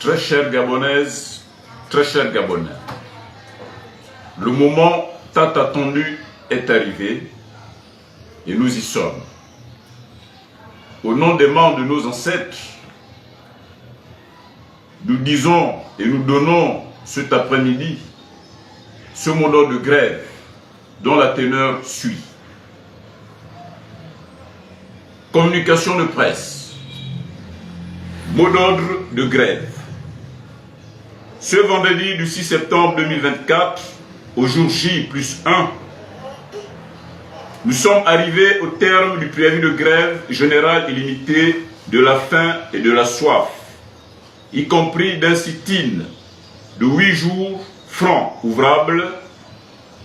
Très chères Gabonaises, très chers Gabonais, le moment tant attendu est arrivé et nous y sommes. Au nom des membres de nos ancêtres, nous disons et nous donnons cet après-midi ce mot d'ordre de grève dont la teneur suit. Communication de presse. Mot d'ordre de grève. Ce vendredi du 6 septembre 2024, au jour J+1, nous sommes arrivés au terme du préavis de grève générale illimitée de la faim et de la soif, y compris d'un sit-in de 8 jours francs ouvrables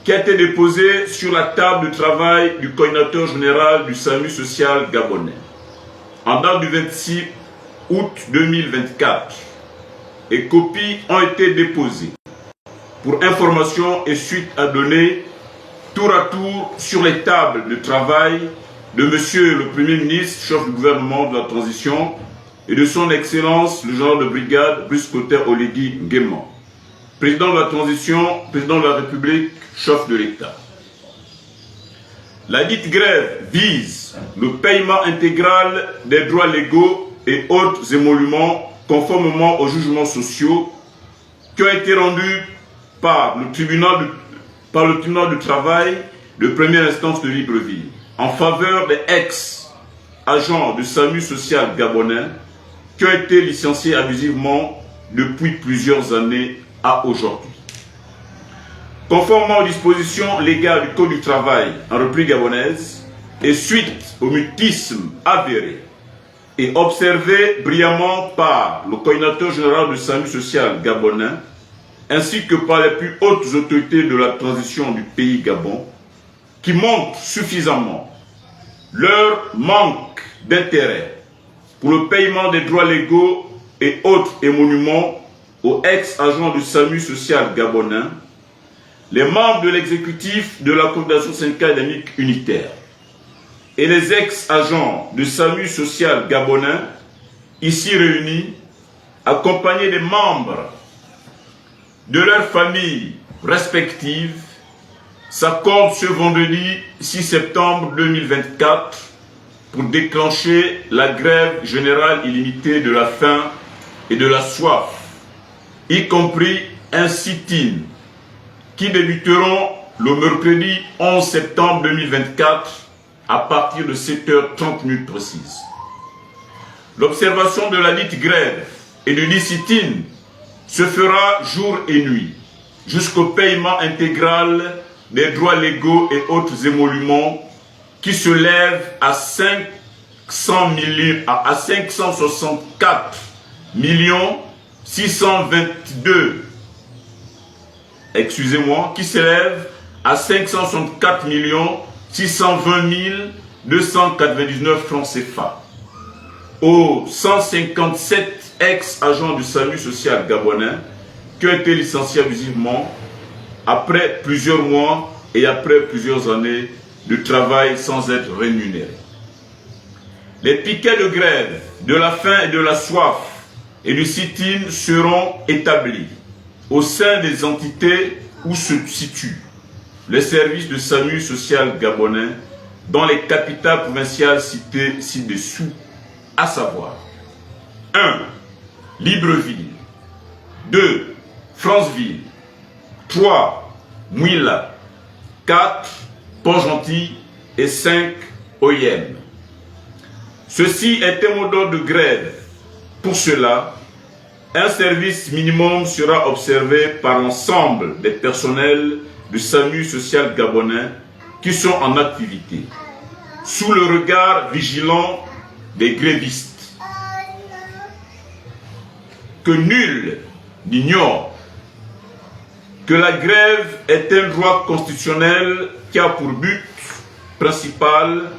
qui a été déposé sur la table de travail du coordinateur général du SAMU social gabonais en date du 26 août 2024 et copies ont été déposées pour information et suite à donner tour à tour sur les tables de travail de Monsieur le Premier ministre, chef du gouvernement de la transition, et de son Excellence le général de brigade Brice Clotaire Oligui Nguema, président de la transition, président de la République, chef de l'État. La dite grève vise le paiement intégral des droits légaux et autres émoluments conformément aux jugements sociaux qui ont été rendus par le tribunal du travail de première instance de Libreville en faveur des ex-agents du SAMU social gabonais qui ont été licenciés abusivement depuis plusieurs années à aujourd'hui. Conformément aux dispositions légales du Code du travail en République gabonaise et suite au mutisme avéré et observé brillamment par le coordinateur général du SAMU social gabonais ainsi que par les plus hautes autorités de la transition du pays Gabon, qui montrent suffisamment leur manque d'intérêt pour le paiement des droits légaux et autres émoluments aux ex-agents du SAMU social gabonais, les membres de l'exécutif de la Confédération syndicale dynamique unitaire et les ex-agents du SAMU social gabonais, ici réunis, accompagnés des membres de leurs familles respectives, s'accordent ce vendredi 6 septembre 2024 pour déclencher la grève générale illimitée de la faim et de la soif, y compris un sit-in qui débuteront le mercredi 11 septembre 2024 à partir de 7h30 précises. L'observation de la dite grève et du dit sit-in se fera jour et nuit, jusqu'au paiement intégral des droits légaux et autres émoluments qui se lèvent à 564 622, qui s'élève à 564 620 299 francs CFA aux 157 ex-agents du SAMU social gabonais qui ont été licenciés abusivement après plusieurs mois et après plusieurs années de travail sans être rémunérés. Les piquets de grève de la faim et de la soif et du sit-in seront établis au sein des entités où se situent les services de SAMU social gabonais dans les capitales provinciales citées ci-dessous, à savoir 1. Libreville, 2. Franceville, 3. Mouila, 4. Port-Gentil et 5. Oyem. Ceci est un mot d'ordre de grève. Pour cela, un service minimum sera observé par l'ensemble des personnels du SAMU social gabonais qui sont en activité, sous le regard vigilant des grévistes. Que nul n'ignore que la grève est un droit constitutionnel qui a pour but principal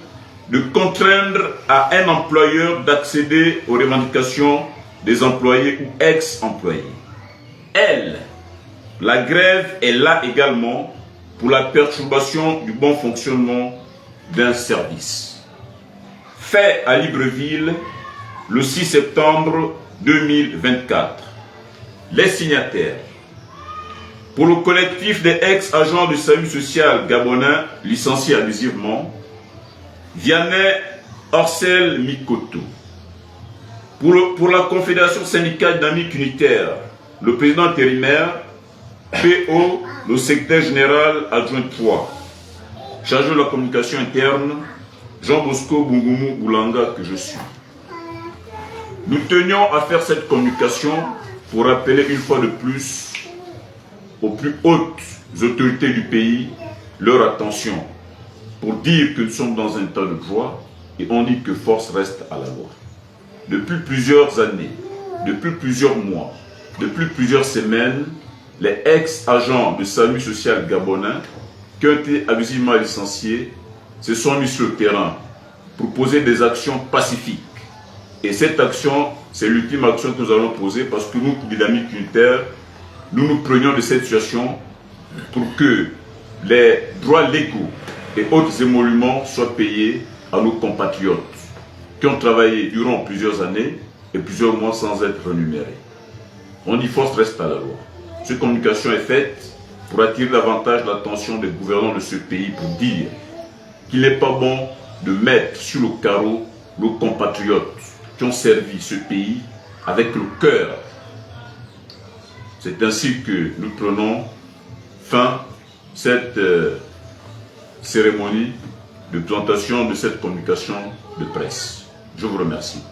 de contraindre à un employeur d'accéder aux revendications des employés ou ex-employés. La grève est là également pour la perturbation du bon fonctionnement d'un service. Fait à Libreville le 6 septembre 2024. les signataires. Pour le collectif des ex-agents du salut social gabonais licenciés abusivement, Vianney Orcel Mikoto. Pour la Confédération syndicale dynamique unitaire, le président intérimaire, PO, le secrétaire général adjoint 3, chargé de la communication interne, Jean Bosco Bungumu Boulanga, que je suis. Nous tenions à faire cette communication pour rappeler une fois de plus aux plus hautes autorités du pays leur attention, pour dire que nous sommes dans un temps de droit et on dit que force reste à la loi. Depuis plusieurs années, depuis plusieurs mois, depuis plusieurs semaines, les ex-agents de salut social gabonais qui ont été abusivement licenciés se sont mis sur le terrain pour poser des actions pacifiques. Et cette action, c'est l'ultime action que nous allons poser parce que nous, Dynamique Unitaire, nous nous prenions de cette situation pour que les droits légaux et autres émoluments soient payés à nos compatriotes qui ont travaillé durant plusieurs années et plusieurs mois sans être rémunérés. On dit force reste à la loi. Cette communication est faite pour attirer davantage l'attention des gouvernants de ce pays pour dire qu'il n'est pas bon de mettre sur le carreau nos compatriotes qui ont servi ce pays avec le cœur. C'est ainsi que nous prenons fin cette cérémonie de présentation de cette communication de presse. Je vous remercie.